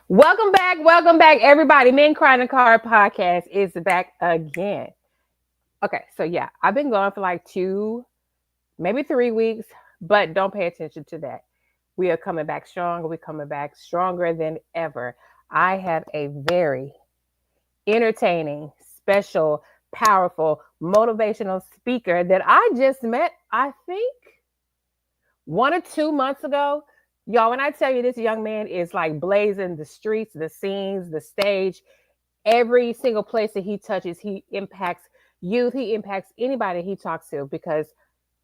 Welcome back, everybody. Men Crying in the Car podcast is back again. Okay, so yeah, I've been going for like 2, maybe 3 weeks, but don't pay attention to that. We are coming back stronger. We're coming back stronger than ever. I have a very entertaining, special, powerful, motivational speaker that I just met, I think 1 or 2 months ago. Y'all, when I tell you this young man is like blazing the streets, the scenes, the stage, every single place that he touches, he impacts youth. He impacts anybody he talks to because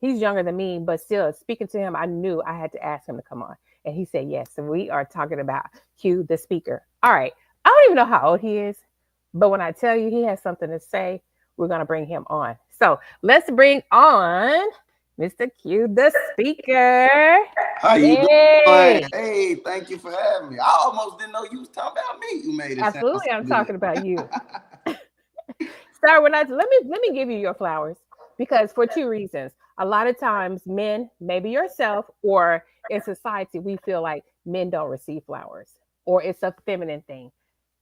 he's younger than me, but still speaking to him, I knew I had to ask him to come on. And he said yes. So we are talking about Q, the speaker. All right. I don't even know how old he is, but when I tell you he has something to say, we're going to bring him on. So let's bring on Mr. Q, the speaker. How you doing? Yay. Hey, thank you for having me. I almost didn't know you was talking about me. You made it sound so Absolutely. I'm good. talking about you. Sir, when let me give you your flowers because for two reasons. A lot of times men, maybe yourself or in society, we feel like men don't receive flowers or it's a feminine thing.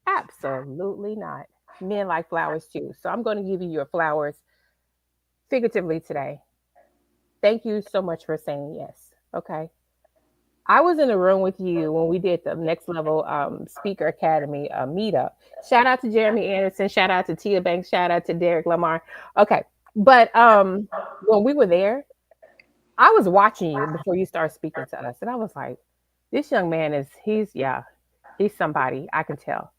Absolutely not. Men like flowers too. So I'm going to give you your flowers figuratively today. Thank you so much for saying yes. Okay. I was in the room with you when we did the Next Level Speaker Academy meetup. Shout out to Jeremy Anderson. Shout out to Tia Banks. Shout out to Derek Lamar. Okay, but when we were there, I was watching you before you started speaking to us, and I was like, "This young man he's somebody. I can tell."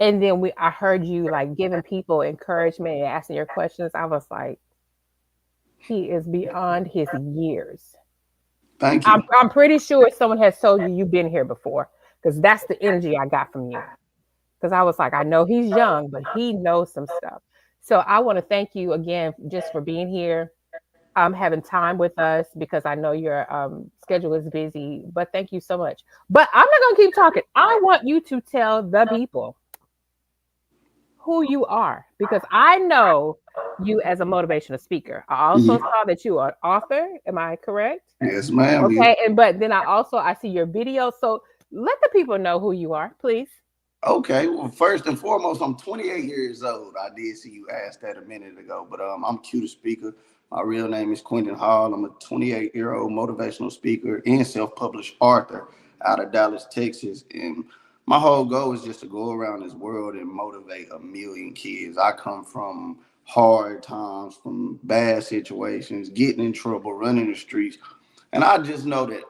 And then I heard you like giving people encouragement and asking your questions. I was like, he is beyond his years. Thank I'm, you. I'm pretty sure someone has told you you've been here before because that's the energy I got from you. Because I was like, I know he's young, but he knows some stuff. So I want to thank you again just for being here, having time with us because I know your schedule is busy. But thank you so much. But I'm not going to keep talking. I want you to tell the people who you are because I know you as a motivational speaker. I also Mhm. saw that you are an author. Am I correct? Yes, ma'am. Okay, and but then I see your video. So let the people know who you are, please. Okay. Well, first and foremost, I'm 28 years old. I did see you ask that a minute ago, but I'm Q the speaker. My real name is Quentin Hall. I'm a 28-year-old motivational speaker and self-published author out of Dallas, Texas. And my whole goal is just to go around this world and motivate a million kids. I come from hard times, from bad situations, getting in trouble, running the streets. And I just know that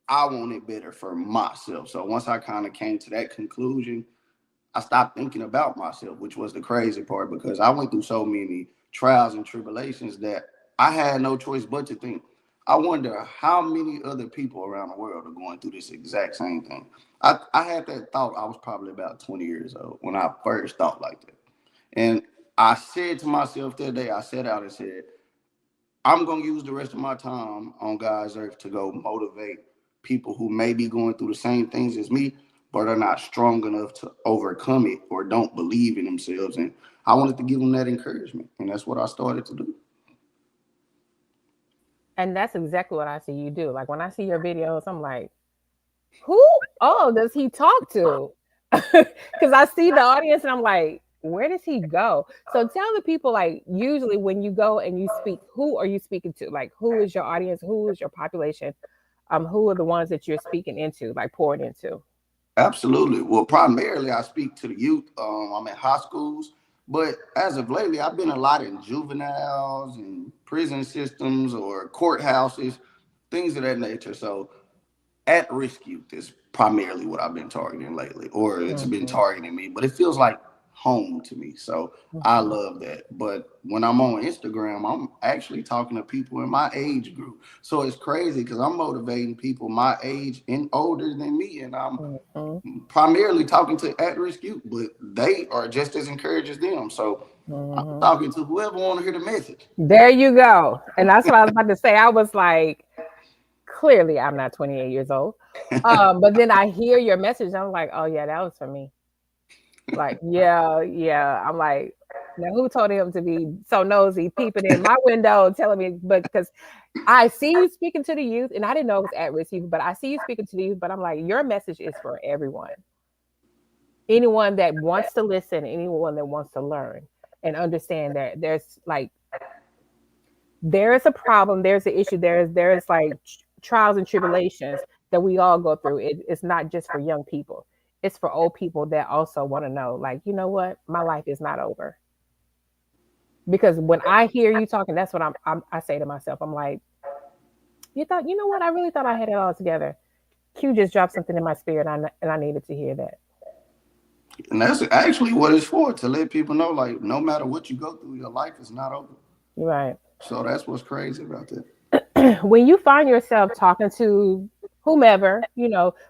I want it better for myself. So once I kind of came to that conclusion, I stopped thinking about myself, which was the crazy part because I went through so many trials and tribulations that I had no choice but to think. I wonder how many other people around the world are going through this exact same thing. I had that thought. I was probably about 20 years old when I first thought like that. And I said to myself that day, I set out and said, I'm going to use the rest of my time on God's earth to go motivate people who may be going through the same things as me, but are not strong enough to overcome it or don't believe in themselves. And I wanted to give them that encouragement. And that's what I started to do. And that's exactly what I see you do. Like when I see your videos, I'm like, who? Oh, does he talk to? Because I see the audience and I'm like, where does he go? So tell the people, like, usually when you go and you speak, who are you speaking to? Like, who is your audience? Who is your population? Who are the ones that you're speaking into, like pouring into? Absolutely. Well, primarily I speak to the youth. I'm in high schools, but as of lately, I've been a lot in juveniles and prison systems or courthouses, things of that nature. So at risk youth is primarily what I've been targeting lately, or it's been Hmm. targeting me, but it feels like home to me. So I Hmm. love that. But when I'm on Instagram, I'm actually talking to people in my age group. So it's crazy because I'm motivating people my age and older than me. And I'm Hmm. primarily talking to at risk youth, but they are just as encouraged as them. So I'm Hmm. talking to whoever want to hear the message. There you go. And that's what I was about to say. I was like, clearly I'm not 28 years old. But then I hear your message. I'm like, oh yeah, that was for me. Like, yeah, yeah. I'm like, now who told him to be so nosy, peeping in my window, telling me, but because I see you speaking to the youth, and I didn't know it was at risk youth, but I see you speaking to the youth, but I'm like, your message is for everyone. Anyone that wants to listen, anyone that wants to learn and understand that there's like there is a problem, there's an issue, there's like trials and tribulations that we all go through. It's not just for young people. It's for old people that also want to know, like, you know what, my life is not over. Because when I hear you talking, that's what I say to myself. I'm like, you know what, I really thought I had it all together. Q just dropped something in my spirit, and I needed to hear that. And that's actually what it's for, to let people know, like, no matter what you go through, your life is not over. Right. So that's what's crazy about that. When you find yourself talking to whomever,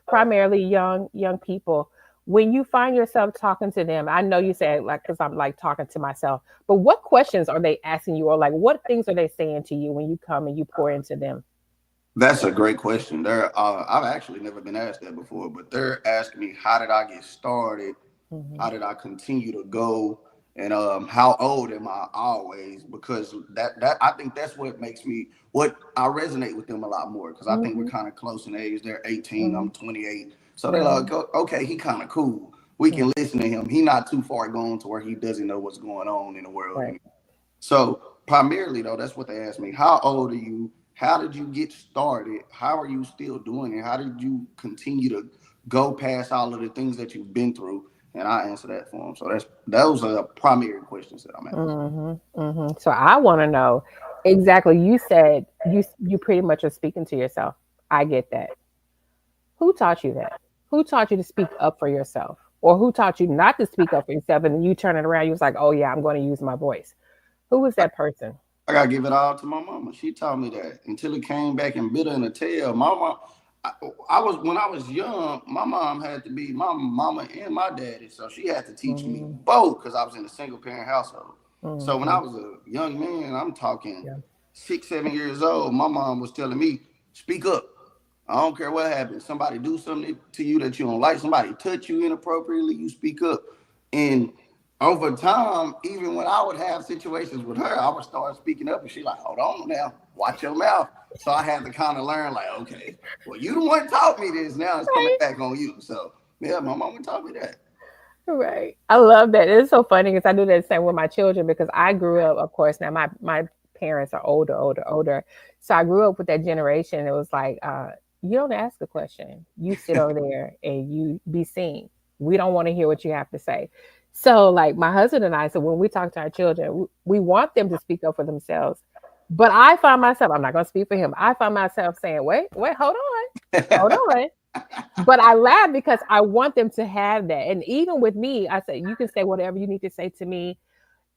primarily young people, when you find yourself talking to them, I know you said like because I'm like talking to myself, but what questions are they asking you, or like what things are they saying to you when you come and you pour into them? That's a great question. I've actually never been asked that before, but they're asking me, how did I get started? Hmm. How did I continue to go? And how old am I always? Because that I think that's what I resonate with them a lot more, because I think we're Hmm. kind of close in age. They're 18, Hmm. I'm 28. So they're Hmm. like, okay, he kind of cool. We can listen to him. He not too far gone to where he doesn't know what's going on in the world. Right. So primarily though, that's what they asked me. How old are you? How did you get started? How are you still doing it? How did you continue to go past all of the things that you've been through? And I answer that for them. So those are the primary questions that I'm asking. Hmm. Hmm. So I want to know exactly. You said you pretty much are speaking to yourself. I get that. Who taught you that? Who taught you to speak up for yourself? Or who taught you not to speak up for yourself? And then you turn it around, you was like, oh yeah, I'm going to use my voice. Who was that person? I gotta give it all to my mama. She taught me that until it came back and bit her in the tail. My mom, I was when I was young. My mom had to be my mama and my daddy, so she had to teach me Mm-hmm. both because I was in a single parent household. So when I Mm-hmm. was a young man, I'm talking Yeah. 6, 7 years old. My mom was telling me, "Speak up. I don't care what happens. Somebody do something to you that you don't like. Somebody touch you inappropriately. You speak up." And over time, even when I would have situations with her, I would start speaking up, and she like, "Hold on now, watch your mouth." So I had to kind of learn, like, okay, well, you the one taught me this. Now it's coming Right. back on you. So yeah, my mama taught me that. Right. I love that. It's so funny because I do that same with my children because I grew up, of course, now my parents are older. So I grew up with that generation. It was like, you don't ask a question. You sit over there and you be seen. We don't want to hear what you have to say. So like my husband and I, so when we talk to our children, we want them to speak up for themselves. But I find myself, I'm not going to speak for him. I find myself saying, wait, hold on. But I laugh because I want them to have that. And even with me, I say, you can say whatever you need to say to me.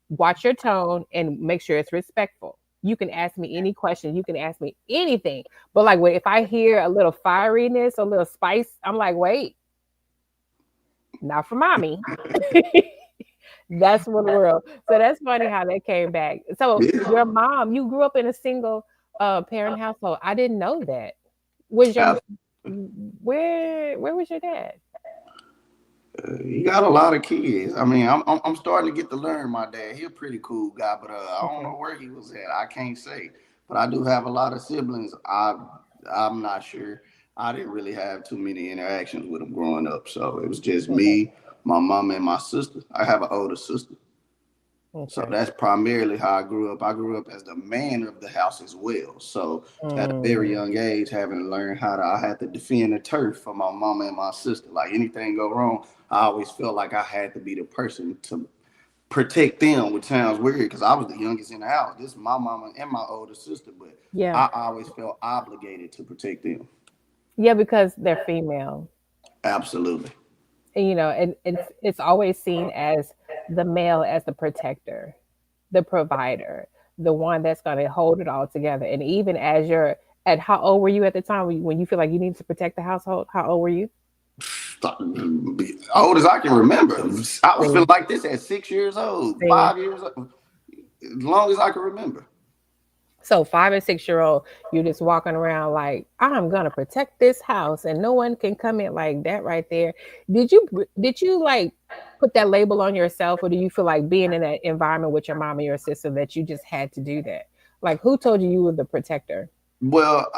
Watch your tone and make sure it's respectful. You can ask me any question. You can ask me anything. But like, if I hear a little fieriness, a little spice, I'm like, wait, not for mommy. That's one world. So that's funny how that came back. So Yeah, your mom, you grew up in a single parent household. I didn't know that. Was your where was your dad? he got a lot of kids. I mean, I'm starting to get to learn my dad. He a pretty cool guy, but I don't know Okay. where he was at. I can't say. But I do have a lot of siblings. I'm not sure. I didn't really have too many interactions with them growing up, so it was just Okay. me, my mom, and my sister. I have an older sister. So Okay. that's primarily how I grew up. I grew up as the man of the house as well. So at a very Mm, young age, having to learn I had to defend the turf for my mama and my sister. Like anything go wrong, I always felt like I had to be the person to protect them, which sounds weird because I was the youngest in the house. This is my mama and my older sister, but yeah. I always felt obligated to protect them. Yeah, because they're female. Absolutely. And, and it's always seen as the male as the protector, the provider, the one that's going to hold it all together. And even as you're at how old were you at the time when you feel like you need to protect the household? How old were you? Old as I can remember. I was feeling See, like this at 6 years old, see. 5 years old, as long as I can remember. So 5 and 6 year old, you're just walking around like, I'm gonna protect this house and no one can come in like that right there. Did you like put that label on yourself, or do you feel like being in that environment with your mom and your sister that you just had to do that? Like who told you you were the protector? Well,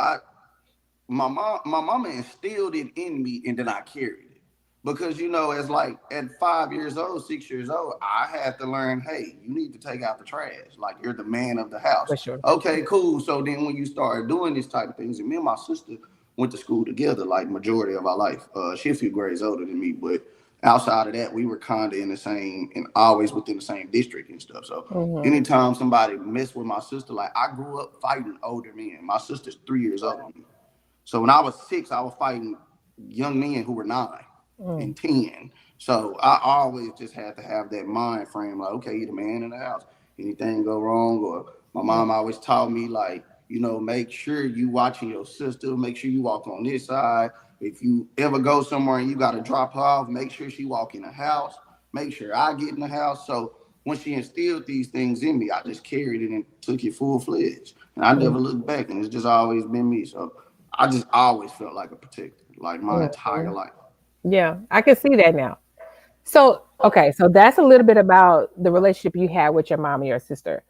my mama instilled it in me, and then I carried it. Because you know, as like at 5 years old, 6 years old, I had to learn, hey, you need to take out the trash. Like you're the man of the house. For sure. Okay, cool. So then when you start doing these type of things, and me and my sister went to school together, like majority of our life. She a few grades older than me, but outside of that, we were kind of in the same and always within the same district and stuff. So Mm-hmm. anytime somebody messed with my sister, like I grew up fighting older men. My sister's 3 years older than me. So when I was 6, I was fighting young men who were 9 Mm. and 10. So I always just had to have that mind frame, like, okay, you're the man in the house. Anything go wrong, or my Mm. mom always taught me, like, make sure you watching your sister, make sure you walk on this side. If you ever go somewhere and you got to drop her off, make sure she walk in the house. Make sure I get in the house. So when she instilled these things in me, I just carried it and took it full fledged, and I Mm. never looked back. And it's just always been me. So I just always felt like a protector, like my entire Mhm. life. Yeah, I can see that now. So, okay, so that's a little bit about the relationship you had with your mom and your sister.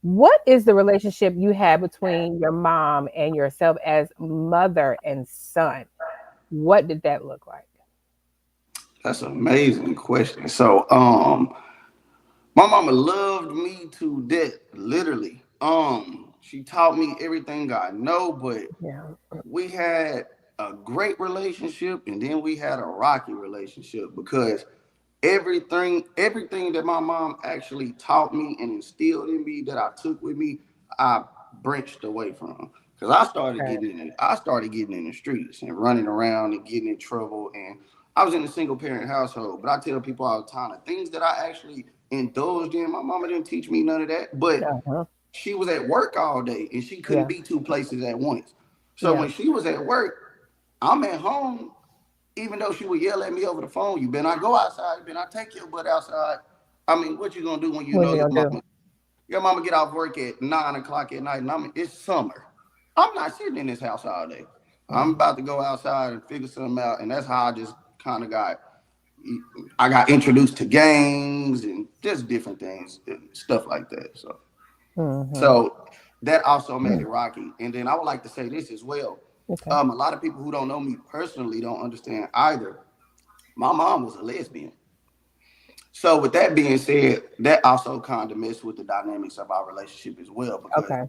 What is the relationship you had between your mom and yourself as mother and son? What did that look like? That's an amazing question. So, my mama loved me to death, literally. She taught me everything I know, but Yeah. we had a great relationship, and then we had a rocky relationship because everything that my mom actually taught me and instilled in me that I took with me, I branched away from. Because Okay. I started getting in the streets and running around and getting in trouble. And I was in a single parent household. But I tell people all the time, the things that I actually indulged in, my mama didn't teach me none of that. But Uh-huh. she was at work all day and she couldn't Yeah. be two places at once. So Yeah. when she was at work, I'm at home, even though she would yell at me over the phone, you better not go outside, you better not take your butt outside. I mean, what you gonna do when you What know you gonna do? your mama get off work at 9 o'clock at night, and it's summer. I'm not sitting in this house all day. I'm Mm. about to go outside and figure something out, and that's how I just kind of got introduced to gangs and just different things, and stuff like that. So, Mm-hmm. so that also made it rocky. And then I would like to say this as well. Okay. A lot of people who don't know me personally don't understand either. My mom was a lesbian. So with that being said, that also kind of messed with the dynamics of our relationship as well, because Okay.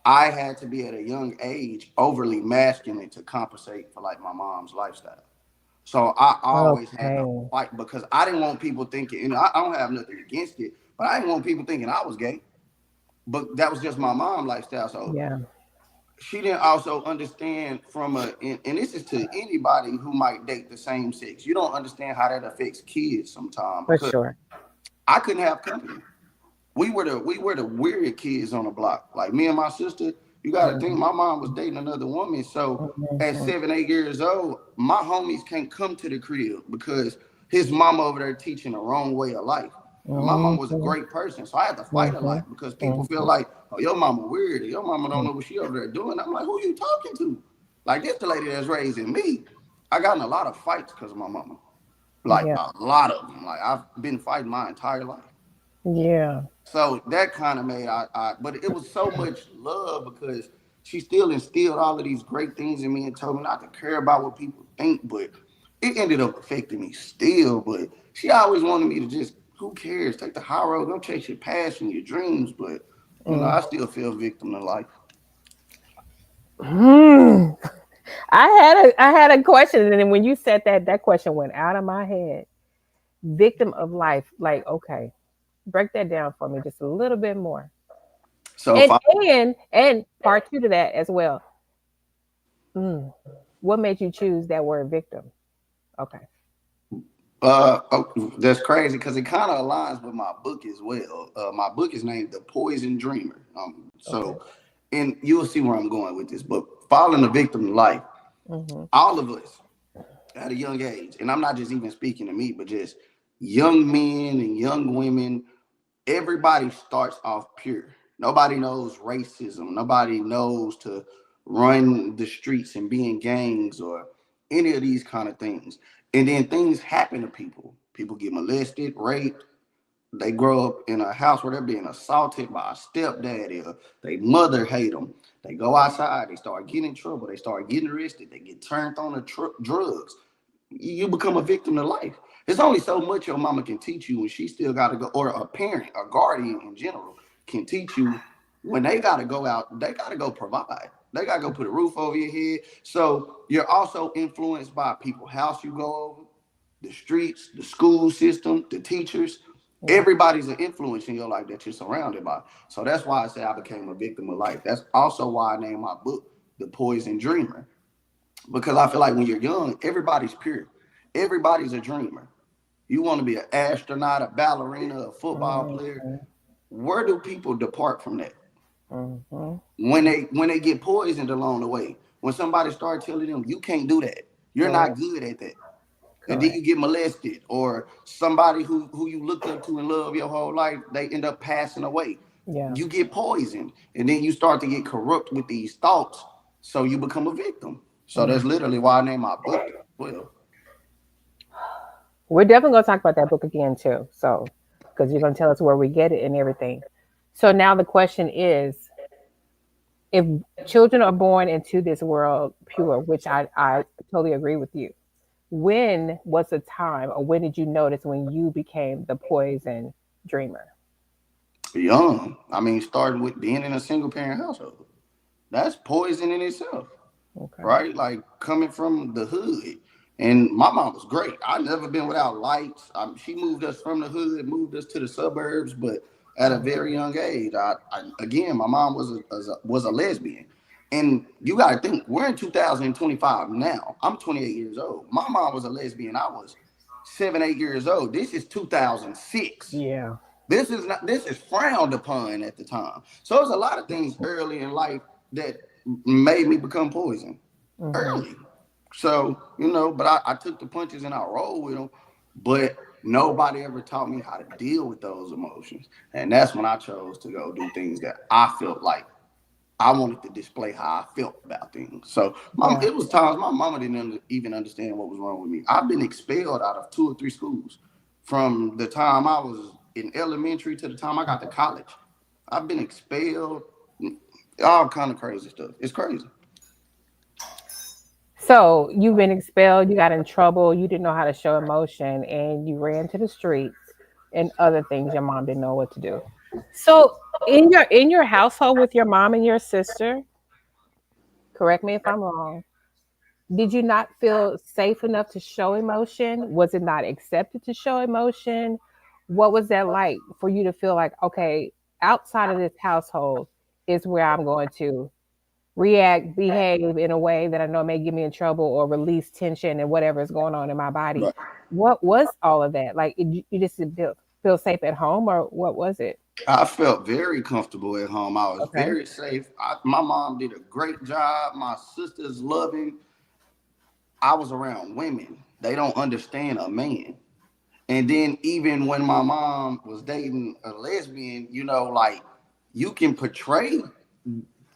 I had to be at a young age overly masculine to compensate for like my mom's lifestyle. So I always had to Okay. fight because I didn't want people thinking, and I don't have nothing against it, but I didn't want people thinking I was gay. But that was just my mom lifestyle. So Yeah. she didn't also understand and this is to anybody who might date the same sex. You don't understand how that affects kids sometimes For because sure. I couldn't have company. We were the weird kids on the block. Like me and my sister, you got to think Mhm. my mom was dating another woman. So at Mhm. 7, 8 years old, my homies can't come to the crib because his mama over there teaching the wrong way of life. And my mom was a Mhm. great person, so I had to fight a Mhm. lot because people feel Mhm. like, oh, your mama weird, or your mama don't Mhm. know what she over there doing. I'm like, who you talking to? Like this the lady that's raising me. I got in a lot of fights because of my mama, like Yeah. a lot of them. Like I've been fighting my entire life. Yeah. So that kind of made but it was so much love because she still instilled all of these great things in me and told me not to care about what people think, but it ended up affecting me still. But she always wanted me to just, who cares? Take the high road, go chase your passion, your dreams. But Mm. I still feel victim to life. Hmm. I had a question, and then when you said that, that question went out of my head. Victim of life. Like, okay, break that down for me just a little bit more. So if And I and part two to that as well. Mm. What made you choose that word victim? Okay. That's crazy because it kind of aligns with my book as well. My book is named The Poison Dreamer. Okay. And you'll see where I'm going with this. But falling a victim to life, Mm-hmm. all of us at a young age, and I'm not just even speaking to me, but just young men and young women, everybody starts off pure. Nobody knows racism. Nobody knows to run the streets and be in gangs or any of these kind of things. And then things happen to people. People get molested, raped. They grow up in a house where they're being assaulted by a stepdaddy or their mother hate them. They go outside, they start getting in trouble, they start getting arrested, they get turned on to drugs. you become a victim to life. There's only so much your mama can teach you when she still got to go, or a parent, a guardian in general can teach you when they got to go out, they got to go provide. They got to go put a roof over your head. So you're also influenced by people's house you go over, the streets, the school system, the teachers. Everybody's an influence in your life that you're surrounded by. So that's why I say I became a victim of life. That's also why I named my book The Poison Dreamer. Because I feel like when you're young, everybody's pure. Everybody's a dreamer. You want to be an astronaut, a ballerina, a football player. Where do people depart from that? When they get poisoned along the way. When somebody starts telling them, you can't do that. You're not good at that. And then you get molested, or somebody who you looked up to and love your whole life, they end up passing away. You get poisoned, and then you start to get corrupt with these thoughts, so you become a victim. So that's literally why I named my book. Well, we're definitely going to talk about that book again too. So, because you're going to tell us where we get it and everything. So now the question is, if children are born into this world pure, which I totally agree with you, when was the time, or when did you notice when you became the poison dreamer? Young. I mean, starting with being in a single parent household. That's poison in itself. Right? Like coming from the hood. And my mom was great. I've never been without lights. She moved us from the hood, moved us to the suburbs, but at a very young age. Again, my mom was a lesbian. And you got to think, we're in 2025 now. I'm 28 years old. My mom was a lesbian. I was 7, 8 years old. This is 2006. Yeah. This is frowned upon at the time. So there's a lot of things early in life that made me become poison early. So, but I took the punches and I rolled with them. But nobody ever taught me how to deal with those emotions. And that's when I chose to go do things that I felt like I wanted to display how I felt about things. So it was times my mama didn't even understand what was wrong with me. I've been expelled out of 2 or 3 schools from the time I was in elementary to the time I got to college. I've been expelled, all kind of crazy stuff. It's crazy. So you've been expelled, you got in trouble, you didn't know how to show emotion, and you ran to the streets and other things your mom didn't know what to do. So in your household with your mom and your sister, correct me if I'm wrong, did you not feel safe enough to show emotion? Was it not accepted to show emotion? What was that like for you to feel like, okay, outside of this household is where I'm going to react, behave in a way that I know may get me in trouble or release tension and whatever is going on in my body? Right. What was all of that? Like, you just didn't feel safe at home, or what was it? I felt very comfortable at home. I was very safe. My mom did a great job. My sister's loving. I was around women. They don't understand a man. And then even when my mom was dating a lesbian, like, you can portray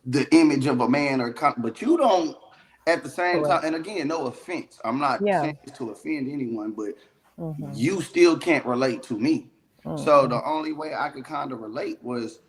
the image of a man, but you don't at the same time. And again, no offense. I'm not saying this to offend anyone, but you still can't relate to me. So the only way I could kind of relate was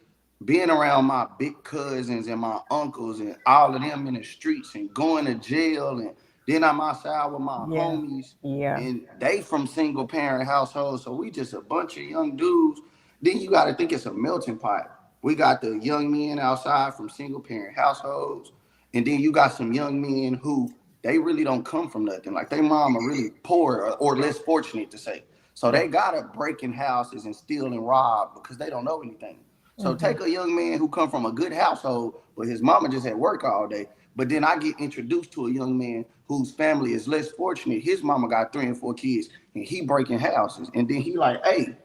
being around my big cousins and my uncles and all of them in the streets and going to jail. And then I'm outside with my homies. And they from single parent households. So we just a bunch of young dudes. Then you got to think it's a melting pot. We got the young men outside from single parent households. And then you got some young men who they really don't come from nothing. Like, their mom are really poor or less fortunate to say. So they got to break in houses and steal and rob because they don't know anything. So take a young man who come from a good household, but his mama just at work all day. But then I get introduced to a young man whose family is less fortunate. His mama got 3 and 4 kids, and he breaking houses. And then he like, hey,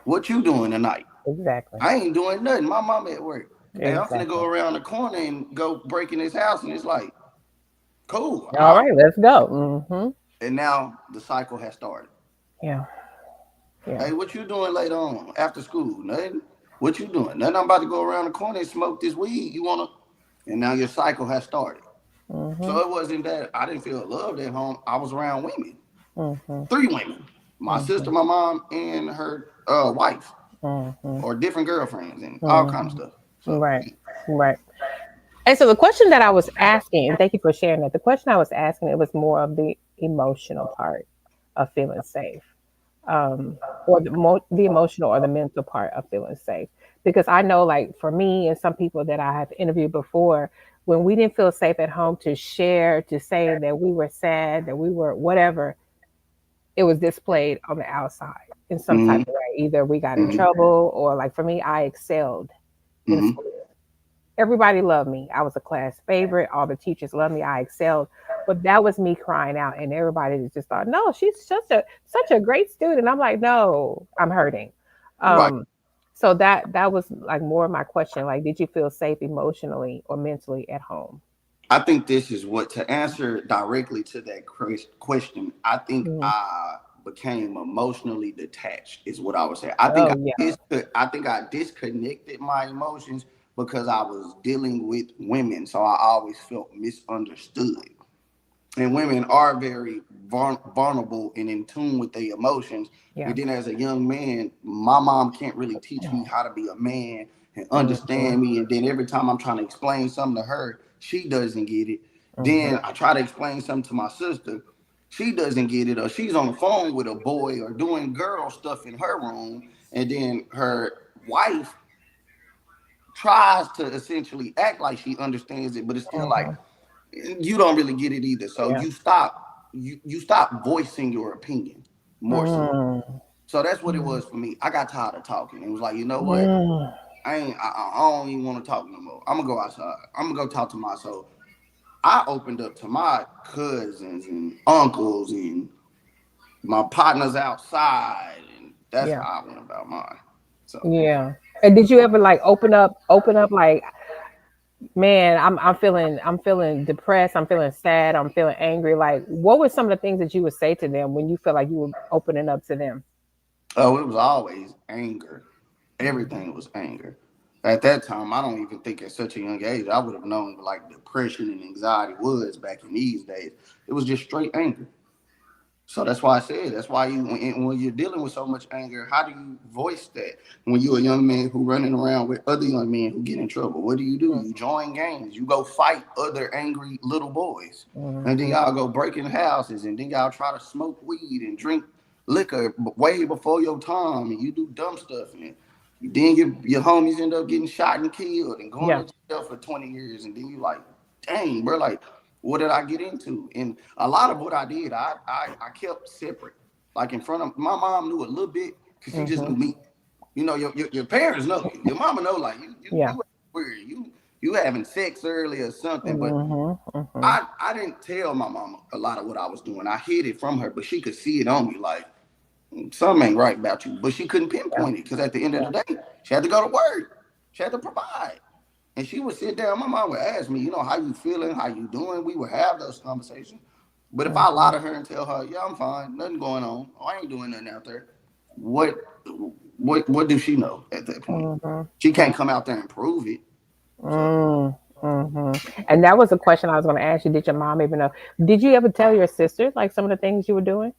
what you doing tonight? Exactly. I ain't doing nothing. My mama at work. Exactly. Hey, I'm gonna go around the corner and go break in his house. And it's like, cool. All right, let's go. And now the cycle has started. Yeah. Hey, what you doing later on after school? Nothing. What you doing? Nothing. I'm about to go around the corner and smoke this weed. You wanna? And now your cycle has started. So it wasn't that I didn't feel loved at home. I was around women. 3 women. My sister, my mom, and her wife. Or different girlfriends and all kinds of stuff. So, right. And so the question that I was asking, and thank you for sharing that, the question I was asking, it was more of emotional part of feeling safe, or the emotional or the mental part of feeling safe. Because I know, like for me and some people that I have interviewed before, when we didn't feel safe at home to share, to say that we were sad, that we were whatever, it was displayed on the outside in some type Mm-hmm. of way. Either we got in Mm-hmm. trouble, or like for me, I excelled in Mm-hmm. school. Everybody loved me. I was a class favorite. All the teachers loved me. I excelled. But that was me crying out, and everybody just thought, "No, she's such a great student." I'm like, "No, I'm hurting." Right. Um, so that was like more of my question. Like, did you feel safe emotionally or mentally at home? I think this is what to answer directly to that question. I think Mm. I became emotionally detached. Is what I would say. I think Oh yeah. I think I disconnected my emotions because I was dealing with women, so I always felt misunderstood. And women are very vulnerable and in tune with their emotions. Yeah. And then as a young man, my mom can't really teach me how to be a man and Mm-hmm. understand me. And then every time I'm trying to explain something to her, she doesn't get it. Mm-hmm. Then I try to explain something to my sister, she doesn't get it, or she's on the phone with a boy or doing girl stuff in her room, and then her wife tries to essentially act like she understands it, but it's still like Mm-hmm. you don't really get it either. So Yeah. you stop voicing your opinion more so. Mm-hmm. So that's what it was for me. I got tired of talking. It was like, you know what? Mm-hmm. I don't even want to talk no more. I'm gonna go outside. I'm gonna go talk to myself. I opened up to my cousins and uncles and my partners outside, and that's Yeah. how I went about mine. So Yeah. And did you ever like open up like, man, I'm feeling depressed, I'm feeling sad, I'm feeling angry. Like, what were some of the things that you would say to them when you feel like you were opening up to them? oh, it was always anger. Mhm. Everything was anger. At that time, I don't even think at such a young age I would have known what like depression and anxiety was back in these days. It was just straight anger. So that's why I said that's why when you're dealing with so much anger, how do you voice that when you're a young man who running around with other young men who get in trouble? What do? You join gangs. You go fight other angry little boys, and then Mhm. y'all go breaking houses, and then y'all try to smoke weed and drink liquor way before your time, and you do dumb stuff, and then your homies end up getting shot and killed and going Yeah. to jail for 20 years, and then you like, dang, bro, like what did I get into? And a lot of what I did, I kept separate. Like in front of my mom knew a little bit because she just Mhm. knew me. You know, your parents know you. Your mama know like Yeah. you weird. You having sex early or something. But Mhm. Mhm. I didn't tell my mama a lot of what I was doing. I hid it from her, but she could see it on me like something ain't right about you. But she couldn't Yeah. pinpoint it because at the end of Yeah. the day, she had to go to work. She had to provide. And she would sit down. My mom would ask me, you know, how you feeling, how you doing. We would have those conversations. But if I lie Mhm. to her and tell her, yeah, I'm fine, nothing going on, oh, I ain't doing nothing out there, what what does she know at that point? Mhm. She can't come out there and prove it. So Mhm. Mhm. And that was a question I was going to ask you. Did your mom even know? Did you ever tell your sister like some of the things you were doing?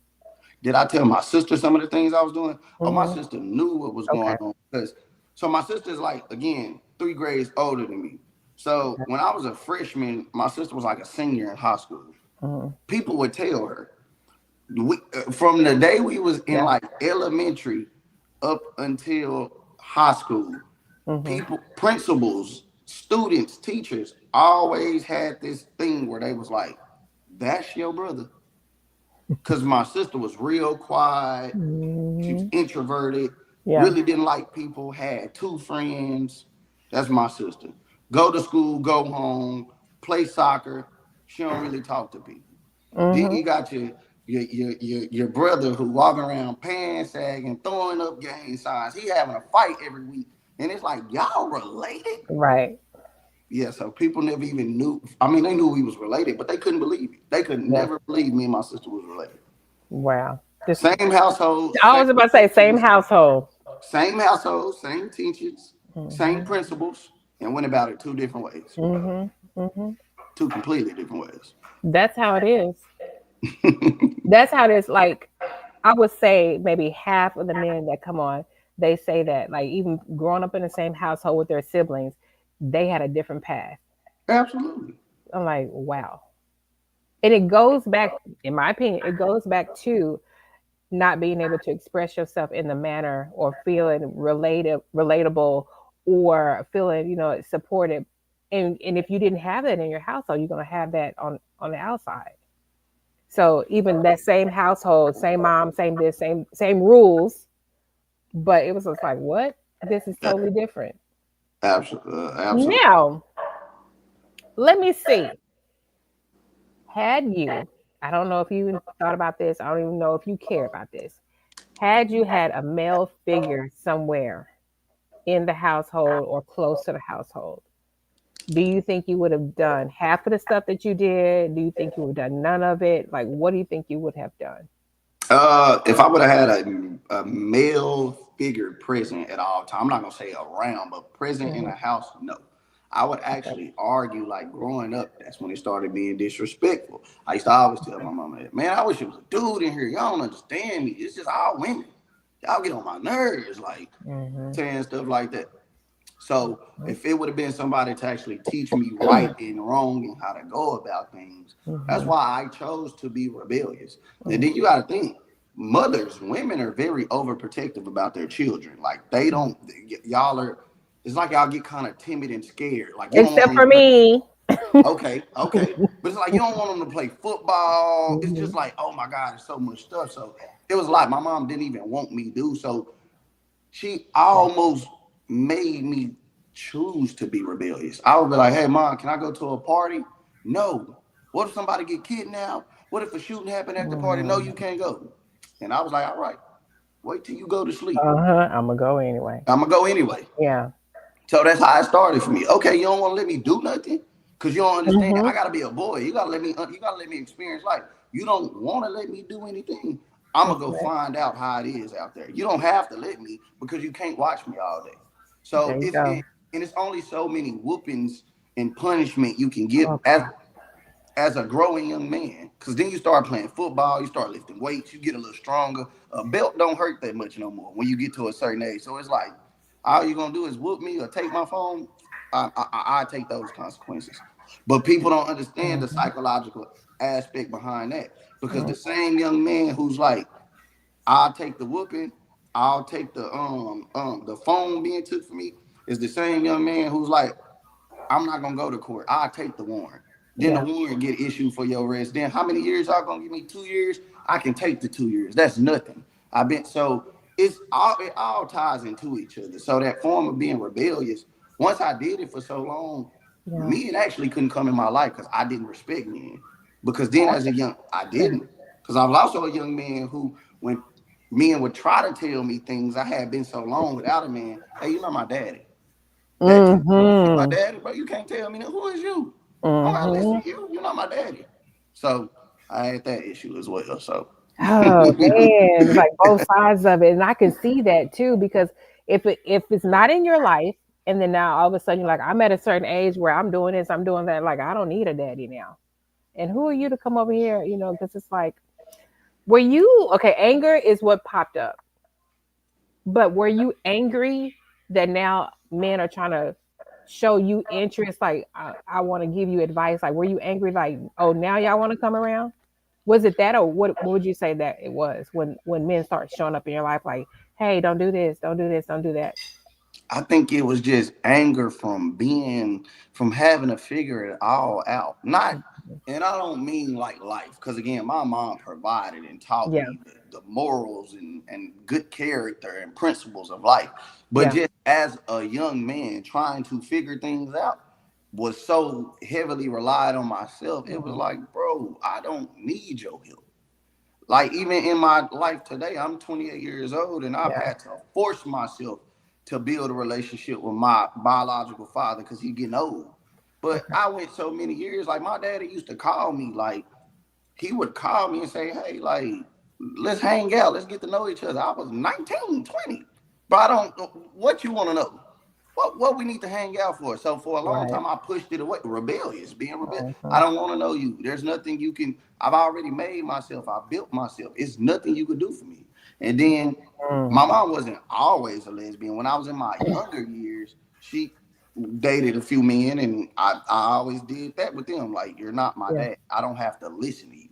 did I tell my sister some of the things I was doing? Oh, my Mhm. sister knew what was going Okay. on because so my sister's like again 3 grades older than me. So when I was a freshman, my sister was like a senior in high school. Mhm. People would tell her from the day we was in Yeah. like elementary up until high school, Mhm. people, principals, students, teachers always had this thing where they was like, "That's your brother," because my sister was real quiet. She was Mhm. introverted, Yeah. really didn't like people, had 2 friends. That's my sister. Go to school, go home, play soccer. She don't really talk to people. Then Mhm. you got your brother who walking around pants sagging, throwing up gang signs. He having a fight every week. And it's like, y'all related? Right. Yeah, so people never even knew. I mean, they knew we was related, but they couldn't believe it. They could Yeah. never believe me and my sister was related. Wow. Just Same household, I same was about to say same teachers, household. same teachers, same Mhm. principals, and went about it 2 different ways. Mhm. Mhm. Two completely different ways. That's how it is. That's how it is. Like, I would say maybe half of the men that come on, they say that like even growing up in the same household with their siblings, they had a different path. Absolutely. I'm like, wow. And it goes back, in my opinion, it goes back to not being able to express yourself in the manner or feeling relatable or feeling, supported. And if you didn't have that in your household, you're gonna have that on the outside. So even that same household, same mom, same this, same rules, but it was just like, what? This is totally different. Absolutely, absolutely. Now, let me see. Had you, I don't know if you even thought about this, I don't even know if you care about this. Had you had a male figure somewhere in the household or close to the household, do you think you would have done half of the stuff that you did? Do you think you would have done none of it? Like, what do you think you would have done? If I would have had a male figure present at all time, I'm not gonna say around, but present in Hmm. the house, no. I would Okay. actually argue like growing up. That's when it started being disrespectful. I used to always tell my mama, "Man, I wish it was a dude in here. Y'all don't understand me. It's just all women. Y'all get on my nerves." Like Hmm. saying stuff like that. So if it would have been somebody to actually teach me right and wrong and how to go about things, that's Hmm. why I chose to be rebellious. And then Hmm. you got to think, mothers, women are very overprotective about their children. Like they don't, y'all are. It's like y'all get kind of timid and scared. Like you don't want Except them for to play. me. Okay, okay, but it's like you don't want them to play football. It's just Hmm. like, oh my God, there's so much stuff. So it was like my mom didn't even want me to do so. She almost made me choose to be rebellious. I would be like, "Hey, mom, can I go to a party?" No. What if somebody get kidnapped? What if a shooting happened at the party? No, you can't go. And I was like, "All right, wait till you go to sleep. Uh-huh. I'm gonna go anyway. I'm gonna go anyway." Yeah. So that's how it started for me. Okay, you don't want to let me do nothing because you don't understand. Hmm. I gotta be a boy. You gotta let me. You gotta let me experience life. You don't want to let me do anything. I'm That's gonna go right. find out how it is out there. You don't have to let me because you can't watch me all day. There So you it's go. it, and it's only so many whoopings and punishment you can get Oh God. as a growing young man. Because then you start playing football, you start lifting weights, you get a little stronger. A belt don't hurt that much no more when you get to a certain age. So it's like, all you gonna do is whoop me or take my phone. I take those consequences. But people don't understand the Hmm. psychological aspect behind that because Hmm. the same young man who's like, I'll take the whooping, I'll take the phone being took from me, is the same young man who's like, I'm not gonna go to court. I'll take the warrant. Then the Yeah. warrant get issued for your arrest. Then how many years y'all gonna give me? 2 years? I can take the 2 years. That's nothing. I've been so it all ties into each other. So that form of being rebellious, once I did it for so long, Yeah. men actually couldn't come in my life because I didn't respect men. Because then as a young I didn't. Because I was also a young man who when men would try to tell me things I had been so long without a man, hey, you're not my daddy. That you my Hmm. daddy, but you can't tell me that. Who is you? I don't gotta listen Hmm. to you. You're not my daddy. So I had that issue as well. So Oh man, it's like both sides of it, and I can see that too because if it's not in your life, and then now all of a sudden you're like, I'm at a certain age where I'm doing this, I'm doing that, like I don't need a daddy now. And who are you to come over here? Because it's like, were you okay? Anger is what popped up, but were you angry that now men are trying to show you interest? Like I want to give you advice. Like, were you angry? Like, oh, now y'all want to come around? Was it that, or what would you say that it was when men start showing up in your life like, hey, don't do this, don't do this, don't do that? I think it was just anger from having to figure it all out. Not, and I don't mean like life, because again, my mom provided and taught Yeah, me the morals and good character and principles of life. But yeah. just as a young man trying to figure things out was so heavily relied on myself. It was Mhm. like, bro, I don't need your help. Like even in my life today, I'm 28 years old and I've Yeah. had to force myself to build a relationship with my biological father because he's getting old. But Okay. I went so many years, like my daddy used to call me, like he would call me and say, hey, like, let's hang out, let's get to know each other. I was 19, 20. But I don't know what you want to know. What we need to hang out for. So for a long Right. time I pushed it away. Rebellious, being rebellious. I Mhm. don't want to know you. There's nothing you can. I've already made myself. I built myself. It's nothing you could do for me. And then Mm. my mom wasn't always a lesbian. When I was in my younger years, she dated a few men, and I always did that with them. Like, you're not my Yeah. dad. I don't have to listen to you.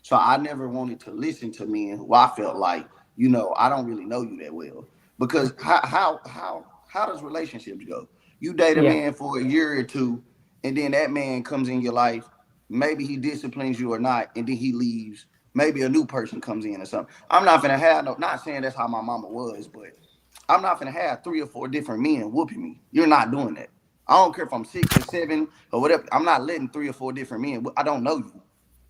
So I never wanted to listen to men who I felt like, I don't really know you that well. Because how does relationships go? You date a Yeah. man for a year or two, and then that man comes in your life. Maybe he disciplines you or not, and then he leaves. Maybe a new person comes in or something. I'm not gonna have no. Not saying that's how my mama was, but I'm not gonna have 3 or 4 different men whooping me. You're not doing that. I don't care if I'm 6 or 7 or whatever. I'm not letting 3 or 4 different men. I don't know you.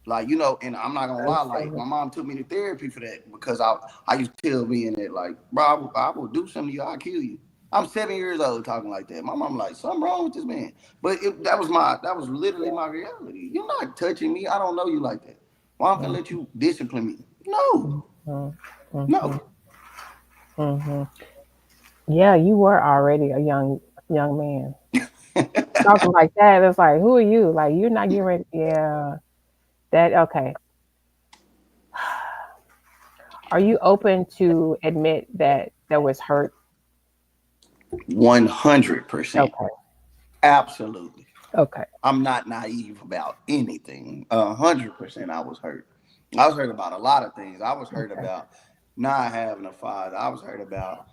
Like, and I'm not gonna lie, like my mom took me to therapy for that because I used to tell me in that, like, bro, I will do something to you, I'll kill you. I'm 7 years old talking like that. My mom like, something wrong with this man. But that was literally my reality. You're not touching me. I don't know you like that. Why am I gonna let you discipline me? No. No. Yeah, you were already a young man. Talking like that, it's like, who are you? Like, you're not getting ready. Yeah, that okay. Are you open to admit that there was hurt? 100%. Okay, Absolutely. okay, I'm not naive about anything. 100% I was hurt. I was hurt about a lot of things. I was hurt okay. about not having a father. I was hurt about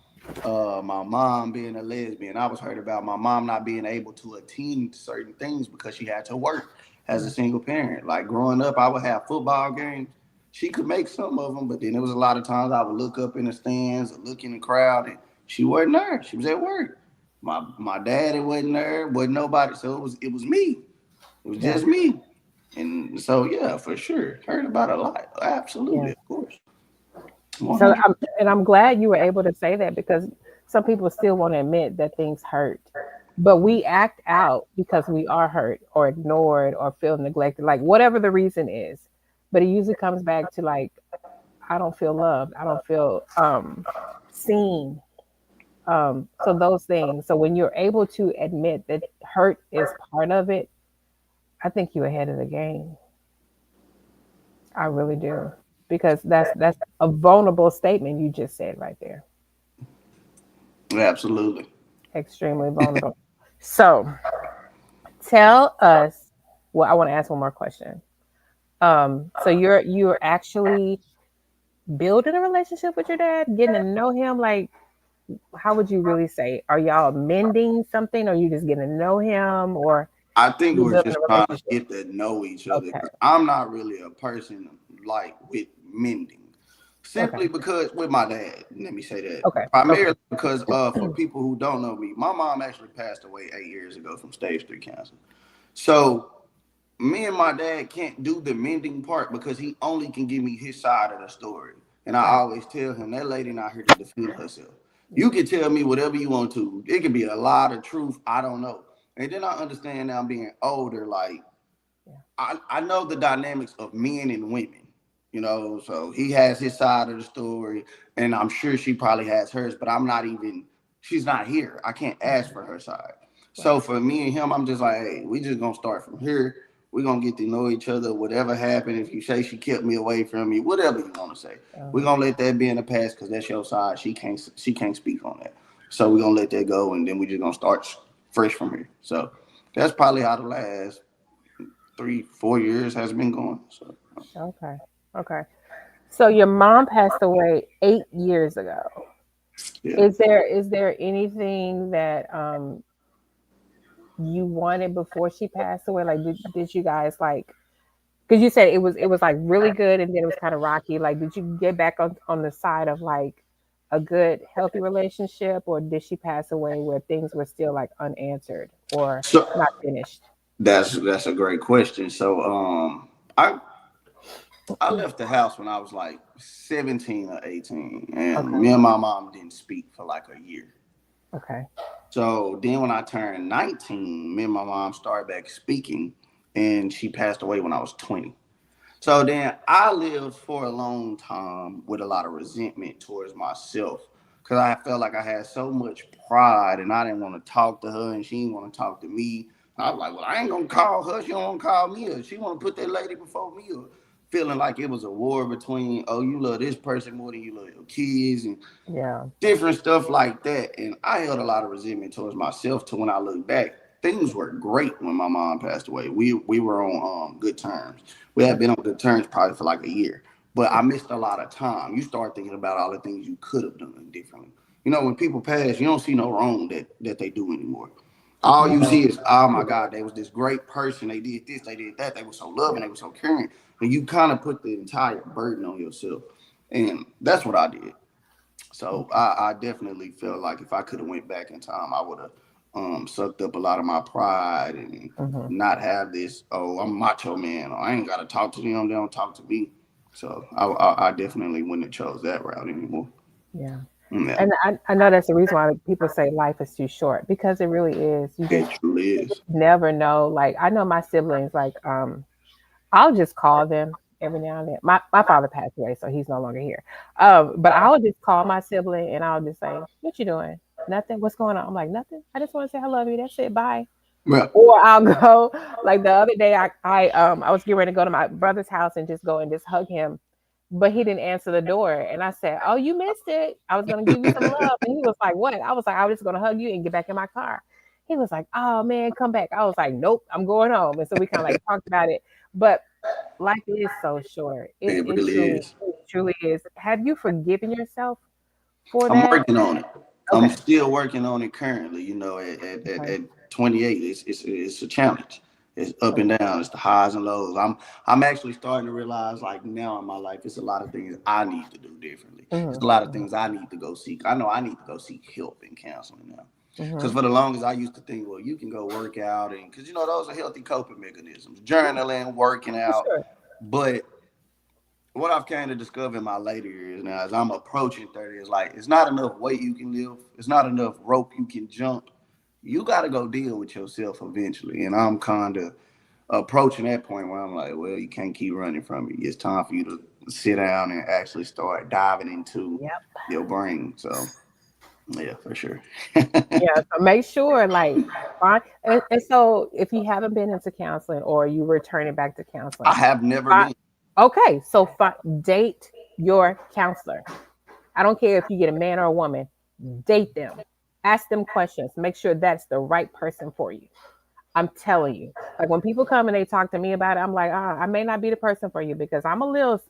my mom being a lesbian. I was hurt about my mom not being able to attend certain things because she had to work as a Yeah, single parent. Like, growing up, I would have football games. She could make some of them, but then there was a lot of times I would look up in the stands or look in the crowd, and she wasn't there. She was at work. My daddy wasn't there. Wasn't nobody. So it was me. It was yeah, just me. And so, yeah, for sure. Heard about a lot. yeah. Absolutely, of course. So 100. I'm glad you were able to say that because some people still want to admit that things hurt, but we act out because we are hurt or ignored or feel neglected, like whatever the reason is. But it usually comes back to like, I don't feel loved. I don't feel seen. So those things. So when you're able to admit that hurt is part of it, I think you're ahead of the game. I really do. Because that's a vulnerable statement you just said right there. Absolutely. Extremely vulnerable. So tell us, well, I want to ask one more question. So you're actually building a relationship with your dad, getting to know him. Like, how would you really say? Are y'all mending something? Or are you just getting to know him, or I think you we're building just a trying to relationship? get to know each other. Okay. 'Cause I'm not really a person like with mending. Okay. Simply because with my dad, let me say that. Okay. Okay. Primarily because for people who don't know me, my mom actually passed away 8 years ago from stage 3 cancer. So me and my dad can't do the mending part because he only can give me his side of the story. And I Right. always tell him that lady not here to defend herself. You can tell me whatever you want to. It could be a lot of truth. I don't know. And then I understand now being older, like Yeah. I know the dynamics of men and women, so he has his side of the story, and I'm sure she probably has hers, but she's not here. I can't ask for her side. Right. So for me and him, I'm just like, hey, we just gonna start from here. We're gonna get to know each other. Whatever happened, if you say she kept me away from me, whatever you want to say, we're Uh, gonna let that be in the past because that's your side. She can't speak on that. So we're gonna let that go, and then we just gonna start fresh from here. So that's probably how the last 3, 4 years has been going. So okay. Okay. So your mom passed away 8 years ago. yeah, Is there anything that you wanted before she passed away? Like, did you guys like? Because you said it was like really good and then it was kind of rocky. Like, did you get back on the side of like a good healthy relationship, or did she pass away where things were still like unanswered or so not finished? that's a great question. So I left the house when I was like 17 or 18, and Okay. me and my mom didn't speak for like a year. Okay. So then when I turned 19, me and my mom started back speaking, and she passed away when I was 20. So then I lived for a long time with a lot of resentment towards myself because I felt like I had so much pride and I didn't want to talk to her and she didn't want to talk to me. I was like, well, I ain't gonna call her. She don't want to call me, or she want to put that lady before me, or feeling like it was a war between, oh, you love this person more than you love your kids, and Yeah. different stuff like that. And I held a lot of resentment towards myself to when I look back. Things were great when my mom passed away. We were on good terms. We had been on good terms probably for like a year. But I missed a lot of time. You start thinking about all the things you could have done differently. You know, when people pass, you don't see no wrong that they do anymore. All you see is, oh my God, they was this great person. They did this, they did that. They were so loving, they were so caring. And you kind of put the entire burden on yourself. And that's what I did. So I definitely felt like if I could have went back in time, I would have sucked up a lot of my pride and Mm-hmm. not have this, oh, I'm a macho man, or I ain't got to talk to them, they don't talk to me. So I definitely wouldn't have chose that route anymore. Yeah. Yeah, And I know that's the reason why people say life is too short because it really is. it truly You is. just never know. Like I know my siblings, like I'll just call them every now and then. My father passed away, so he's no longer here. But I'll just call my sibling and I'll just say, "What you doing? Nothing. What's going on?" I'm like, "Nothing. I just want to say I love you. That's it. Bye." Well, Or I'll go like the other day. I was getting ready to go to my brother's house and just go and just hug him, but he didn't answer the door. And I said, "Oh, you missed it. I was gonna give you some love." And he was like, "What?" I was like, "I was just gonna hug you and get back in my car." He was like, "Oh man, come back." I was like, "Nope, I'm going home." And so we kind of like talked about it, but life is so short. It it it really truly is. truly is. Have you forgiven yourself for I'm that? working on it. I'm Okay. still working on it currently. You know, Okay. at 28, it's a challenge. It's up and Okay. down. It's the highs and lows. I'm actually starting to realize, like now in my life, it's a lot of things I need to do differently. It's Hmm. a lot of things I need to go seek. I know I need to go seek help in counseling now. Because Hmm. for the longest, I used to think, well, you can go work out, and because you know those are healthy coping mechanisms, journaling, working For out. sure. But what I've kind of discovered in my later years now, as I'm approaching 30, is like it's not enough weight you can lift, it's not enough rope you can jump. You got to go deal with yourself eventually. And I'm kind of approaching that point where I'm like, well, you can't keep running from it. It's time for you to sit down and actually start diving into Yep. your brain. So, yeah, for sure. Yeah. So make sure, like, find, and so if you haven't been into counseling or you returning back to I counseling, have never find, been. okay. So date your counselor. I don't care if you get a man or a woman, date them. Ask them questions. Make sure that's the right person for you. I'm telling you. Like when people come and they talk to me about it, I'm like, I may not be the person for you because I'm a little.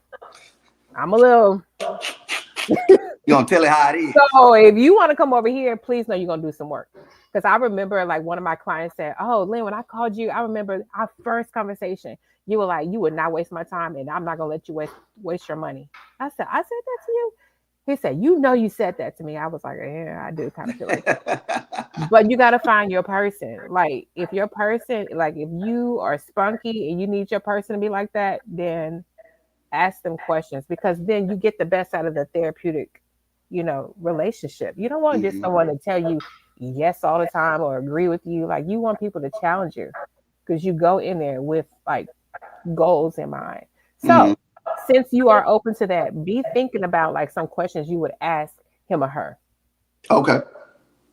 You gonna tell it how it is. So if you want to come over here, please know you're gonna do some work. Because I remember like one of my clients said, "Oh, Lynn, when I called you, I remember our first conversation. You were like, you would not waste my time, and I'm not gonna let you waste your money." I said that to you. He said, "You know, you said that to me." I was like, "Yeah, I do kind of feel like that." But you got to find your person. Like if your person, like if you are spunky and you need your person to be like that, then ask them questions because then you get the best out of the therapeutic, relationship. You don't want just Mhm, someone to tell you yes all the time or agree with you. Like you want people to challenge you because you go in there with like goals in mind. mhm. So since you are open to that, be thinking about like some questions you would ask him or her. Okay.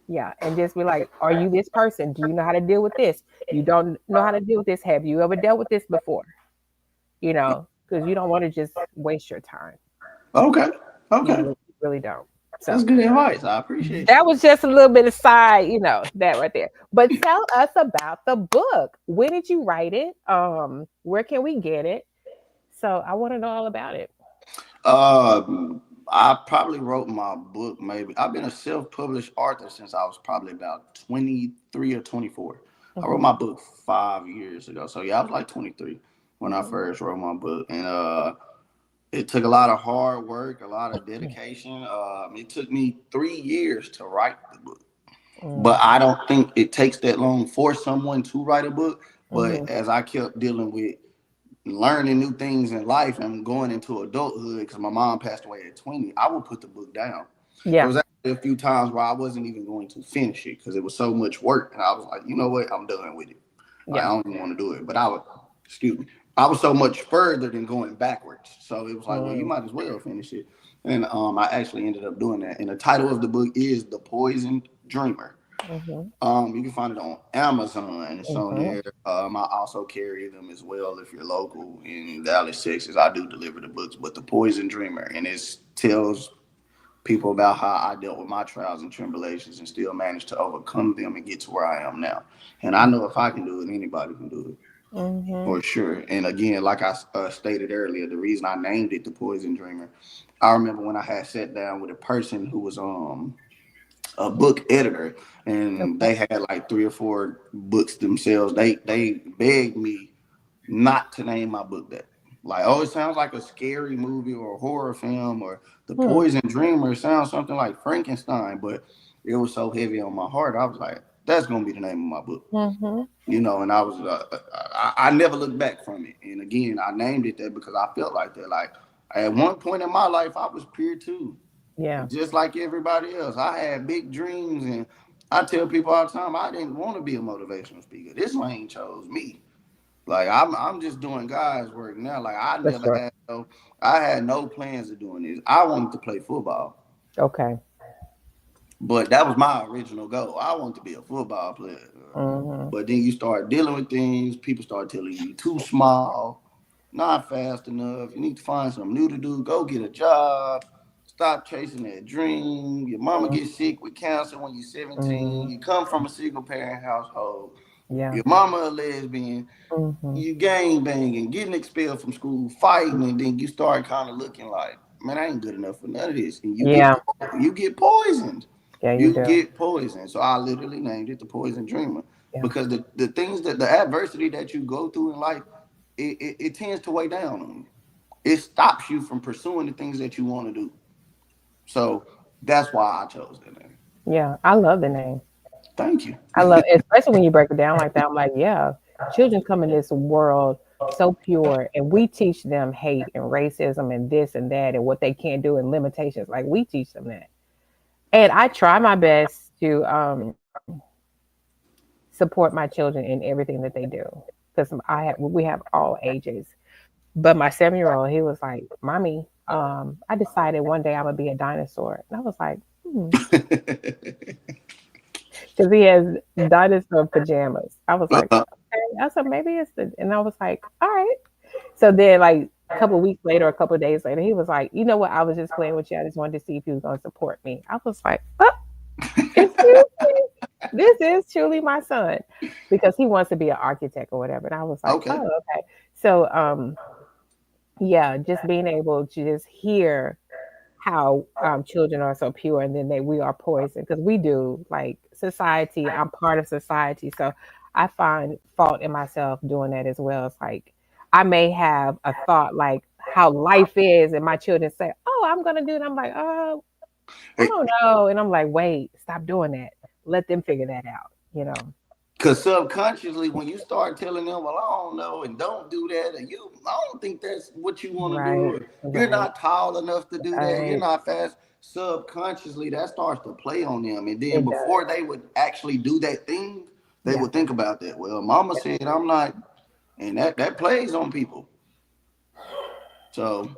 Yeah, and just be like, "Are you this person? Do you know how to deal with this? You don't know how to deal with this. Have you ever dealt with this before?" Because you don't want to just waste your time. Okay. You Okay. really don't. That's So good advice. I appreciate that was just a little bit of side, that right there. But tell us about the book. When did you write it? Where can we get it? So I want to know all about it. you. I probably wrote my book. Maybe I've been a self-published author since I was probably about 23 or 24. I wrote Hmm. my book 5 years ago. So yeah, I was like 23 when I Hmm. first wrote my book, and it took a lot of hard work, a lot of dedication. It took me 3 years to write the book. But Hmm. I don't think it takes that long for someone to write a book. Hmm. But as I kept dealing with learning new things in life and going into adulthood, because my mom passed away at 20, I would put the book down. There Yeah. was actually a few times where I wasn't even going to finish it because it was so much work. And I was like, you know what? I'm done with it. Like, I Yeah. don't even want to do it. But I would, excuse me, I was so much further than going backwards. So it was like, well, you Mm. might as well finish it. And I actually ended up doing that. And the title of the book is The Poisoned Dreamer. You can find it on Amazon. It's on Mm-hmm. there. I also carry them as well if you're local in Dallas, Texas. I do deliver the books, but The Poison Dreamer, and it tells people about how I dealt with my trials and tribulations and still managed to overcome them and get to where I am now. And I know if I can do it, anybody can do it Mm-hmm. for sure. And again, like I stated earlier, the reason I named it The Poison Dreamer, I remember when I had sat down with a person who was a book editor, and Okay. they had like 3 or 4 books themselves. They begged me not to name my book that. Like, oh, it sounds like a scary movie or a horror film, or The Hmm. Poison Dreamer sounds something like Frankenstein, but it was so heavy on my heart. I was like, that's gonna be the name of my book, Mm-hmm. And I was I never looked back from it. And again, I named it that because I felt like that. Like at one point in my life, I was pure too, Yeah. just like everybody else. I had big dreams, and I tell people all the time I didn't want to be a motivational speaker. This lane chose me. Like I'm just doing God's work now. Like For sure. I had no plans of doing this. I wanted to play football, Okay. but that was my original goal. I wanted to be a football player. Mm-hmm. But then you start dealing with things. People start telling you too small, not fast enough. You need to find something new to do. Go get a job. Stop chasing that dream. Your mama gets sick with cancer when you're 17. Mm-hmm. You come from a single parent household. Yeah. Your mama a lesbian. Mm-hmm. You gang banging, getting expelled from school, fighting, and then you start kind of looking like, man, I ain't good enough for none of this. And Yeah. you get poisoned. Yeah, you You do. get poisoned. So I literally named it The Poison Dreamer Yeah. because the things that the adversity that you go through in life, it tends to weigh down on you. It stops you from pursuing the things that you want to do. So that's why I chose that name. Yeah. I love the name. Thank you. I love, especially when you break it down like that. I'm like, yeah, children come in this world so pure, and we teach them hate and racism and this and that and what they can't do and limitations. Like we teach them that, and I try my best to support my children in everything that they do because we have all ages. But my 7-year old, he was like, "Mommy, I decided one day I'm gonna be a dinosaur," and I was like, hmm. Because he has dinosaur pajamas. I was like, okay. I said, maybe it's the, and I was like, all right. So then, like, a couple of weeks later, a couple of days later, he was like, you know what? I was just playing with you. I just wanted to see if you was going to support me. I was like, oh, excuse me. This is truly my son because he wants to be an architect or whatever. And I was like, Okay. oh, okay. So, yeah, just being able to just hear how children are so pure and then we are poison because we do like society. I'm part of society, so I find fault in myself doing that as well. It's like I may have a thought like how life is, and my children say, oh, I'm gonna do it. I'm like, oh, I don't know, and I'm like, wait, stop doing that. Let them figure that out, you know. Because subconsciously, when you start telling them, well, I don't know, and don't do that, and I don't think that's what you want to do, Right, or you're right, not tall enough to do that, you're right. not fast. Subconsciously, that starts to play on them. And then It does. before they would actually do that thing, they Yeah. would think about that. Well, mama said I'm not, and that plays on people. So,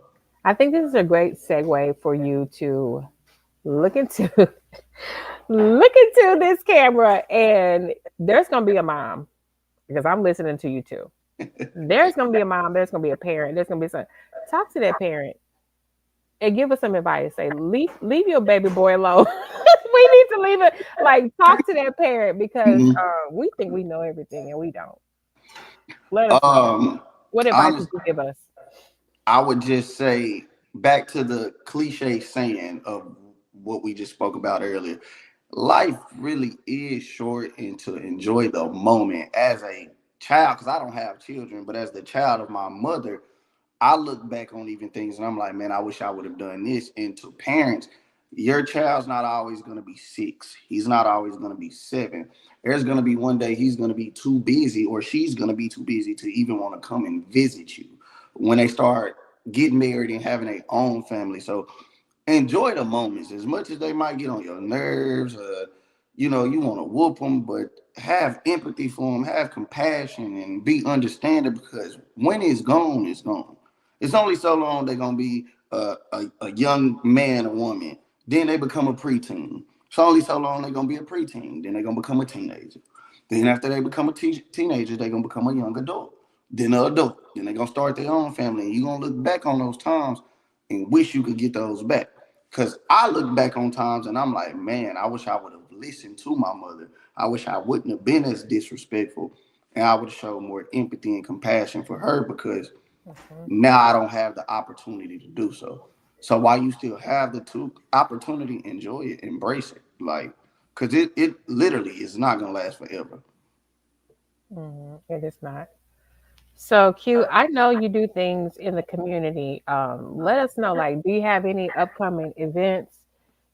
I think this is a great segue for you to look into look into this camera, and there's gonna be a mom because I'm listening to you too. There's gonna be a mom, there's gonna be a parent, there's gonna be some talk to that parent and give us some advice. Say, leave your baby boy alone. We need to leave it, like talk to that parent because mhm. we think we know everything and we don't. Let us know. um, What advice would honestly, you give us? I would just say back to the cliche saying of what we just spoke about earlier. Life really is short, and to enjoy the moment as a child, because I don't have children, but as the child of my mother, I look back on even things and I'm like, man, I wish I would have done this. And to parents, your child's not always going to be 6. He's not always going to be 7. There's going to be one day he's going to be too busy, or she's going to be too busy to even want to come and visit you when they start getting married and having their own family. So enjoy the moments as much as they might get on your nerves. You want to whoop them, but have empathy for them, have compassion, and be understanding because when it's gone, it's gone. It's only so long they're gonna be a young man or woman. Then they become a preteen. It's only so long they're gonna be a preteen. Then they're gonna become a teenager. Then after they become a teenager, they're gonna become a young adult. Then an adult. Then they're gonna start their own family. And you're gonna look back on those times and wish you could get those back. Cause I look back on times and I'm like, man, I wish I would have listened to my mother. I wish I wouldn't have been as disrespectful. And I would have showed more empathy and compassion for her because now I don't have the opportunity to do so. So while you still have the two opportunity, enjoy it, embrace it. Like, cause it literally is not gonna last forever. It is not. So Q, I know you do things in the community. Let us know, like, do you have any upcoming events,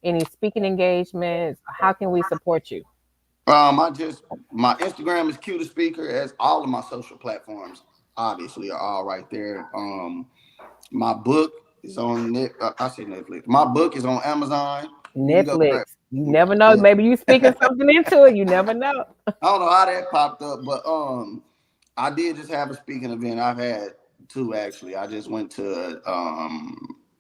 any speaking engagements? How can we support you? I just my Instagram is Q the Speaker, as all of my social platforms obviously are all right there. My book is on net. I say Netflix. My book is on Amazon. You can go grab. Netflix. You never know. Yeah. Maybe you speaking something into it. You never know. I don't know how that popped up, but I did just have a speaking event. I've had two actually. I just went to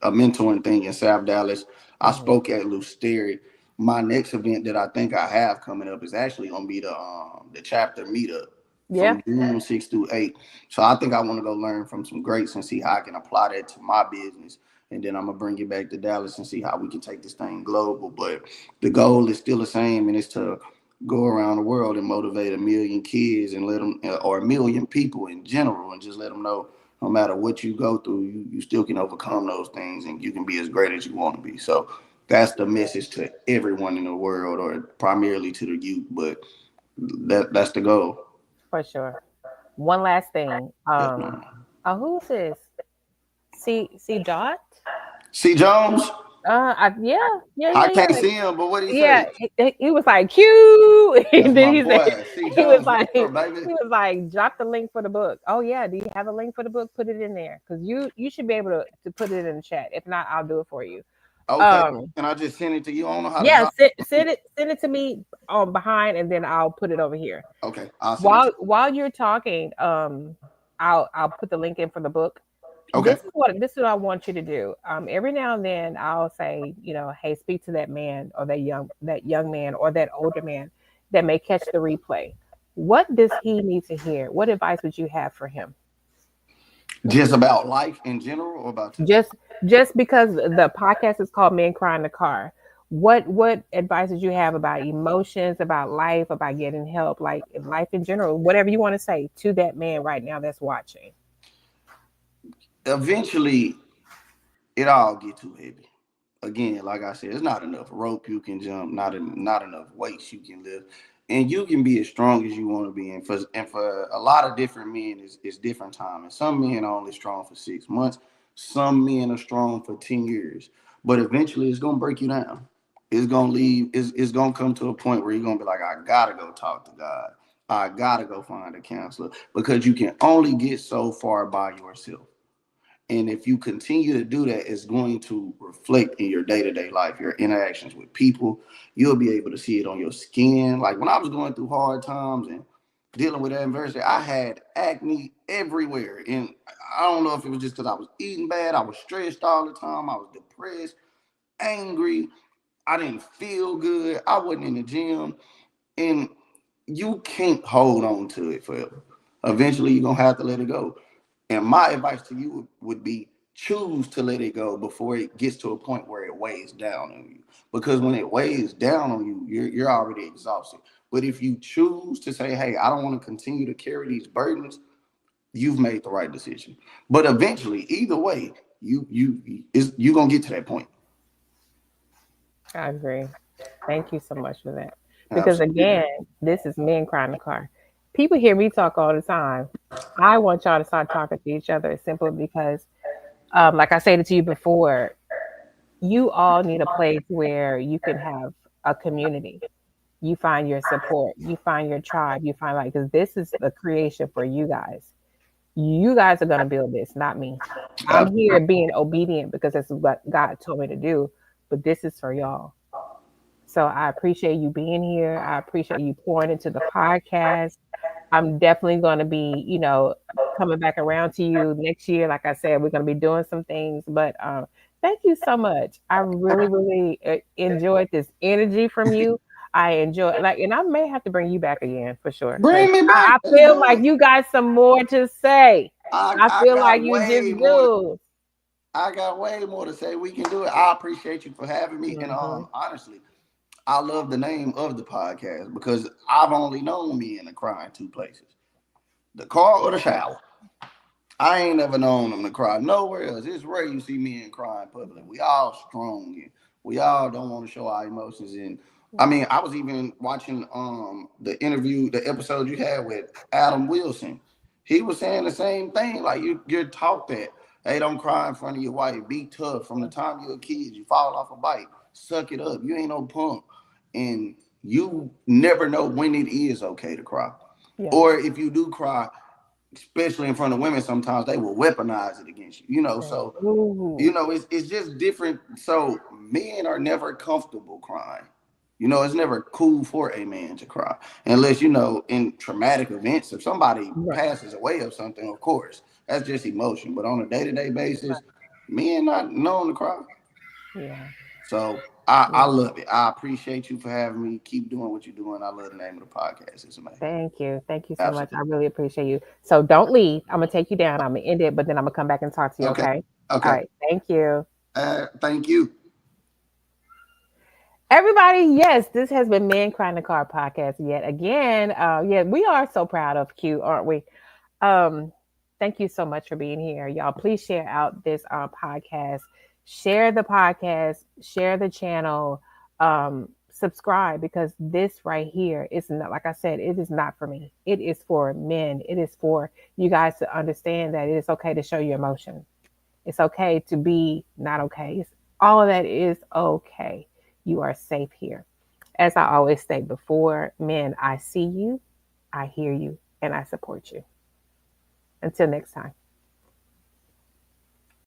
a mentoring thing in South Dallas. I spoke at Lusteria. My next event that I think I have coming up is actually gonna be the chapter meetup Yeah. from June 6th through 8th. So I think I want to go learn from some greats and see how I can apply that to my business. And then I'm gonna bring it back to Dallas and see how we can take this thing global. But the goal is still the same, and it's to go around the world and motivate 1 million kids and let them, or 1 million people in general, and just let them know no matter what you go through, you still can overcome those things and you can be as great as you want to be. So that's the message to everyone in the world, or primarily to the youth, but that's the goal. For sure. One last thing. Yes, ma'am. Who's this? See Dot? C. Jones, Yeah, yeah, I yeah, can't yeah. see him, but what did he Yeah, say? he was like cute, That's and then my he said boy. C. he was Jones, like what up, baby? drop the link for the book. Oh yeah, do you have a link for the book? Put it in there because you should be able to put it in the chat. If not, I'll do it for you. Okay, Um, can I just send it to you? I don't know how to yeah, drop. send it to me behind, and then I'll put it over here. Okay, I'll send it to While you're talking, I'll put the link in for the book. you. Okay, This is what I want you to do. Every now and then I'll say, hey, speak to that man or that young man or that older man that may catch the replay. What does he need to hear? What advice would you have for him? just about life in general, or about today? Just because the podcast is called Men Cry in the Car. What advice did you have about emotions, about life, about getting help, like life in general, whatever you want to say to that man right now that's watching? Eventually, it all get too heavy. Again, like I said, it's not enough rope you can jump, not enough weights you can lift, and you can be as strong as you want to be. And for a lot of different men, it's different time. And some men are only strong for 6 months. Some men are strong for 10 years. But eventually, it's gonna break you down. It's gonna leave. It's gonna come to a point where you're gonna be like, I gotta go talk to God. I gotta go find a counselor because you can only get so far by yourself. And if you continue to do that, it's going to reflect in your day-to-day life, your interactions with people. You'll be able to see it on your skin. Like when I was going through hard times and dealing with adversity, I had acne everywhere. And I don't know if it was just because I was eating bad, I was stressed all the time, I was depressed, angry, I didn't feel good, I wasn't in the gym. And you can't hold on to it forever. Eventually, you're going to have to let it go. And my advice to you would be choose to let it go before it gets to a point where it weighs down on you. Because when it weighs down on you, you're already exhausted. But if you choose to say, hey, I don't want to continue to carry these burdens, you've made the right decision. But eventually, either way, you're gonna get to that point. I agree. Thank you so much for that. Because Absolutely. again, this is Men Cry in the Car. People hear me talk all the time. I want y'all to start talking to each other simply because, like I said to you before, you all need a place where you can have a community. You find your support, you find your tribe, you find like, because this is the creation for you guys. You guys are going to build this, not me. I'm here Absolutely. being obedient because that's what God told me to do, but this is for y'all. So I appreciate you being here. I appreciate you pouring into the podcast. I'm definitely going to be, coming back around to you next year. Like I said, we're going to be doing some things, but Thank you so much. I really, really enjoyed this energy from you. I enjoy like, and I may have to bring you back again for sure because Bring me back. I Let's feel do like it. you got some more to say. I I feel like got you just way more. do. I got way more to say. We can do it. I appreciate you for having me. And Hmm. honestly, I love the name of the podcast because I've only known men to cry in two places: the car or the shower. I ain't never known them to cry nowhere else. It's rare you see men cry in public. We all strong and we all don't want to show our emotions. And I Yeah. mean, I was even watching the interview, the episode you had with Adam Wilson. He was saying the same thing. Like you're taught that, hey, don't cry in front of your wife. Be tough. From the time you're a kid, you fall off a bike, suck it up. You ain't no punk. And you never know when it is okay to cry. Yeah. Or if you do cry, especially in front of women, sometimes they will weaponize it against you. So Ooh. it's just different. So men are never comfortable crying. It's never cool for a man to cry unless in traumatic events. If somebody Right. passes away or something, of course, that's just emotion. But on a day-to-day basis, men not known to cry. Yeah. So I Yeah. love it. I appreciate you for having me. Keep doing what you're doing. I love the name of the podcast. It's amazing. Thank you. Thank you so much. I Absolutely. really appreciate you. So don't leave. I'm gonna take you down. I'm gonna end it, but then I'm gonna come back and talk to you. Okay. Okay. All Okay. right. Thank you. Thank you. Everybody, yes, this has been Men Cry in the Car podcast yet again. Yeah, we are so proud of Q, aren't we? Um, Thank you so much for being here. Y'all, please share out this podcast. Share the podcast, share the channel, subscribe because this right here is not, like I said, it is not for me. It is for men. It is for you guys to understand that it is okay to show your emotion. It's okay to be not okay. All of that is okay. You are safe here. As I always say before, men, I see you, I hear you, and I support you. Until next time.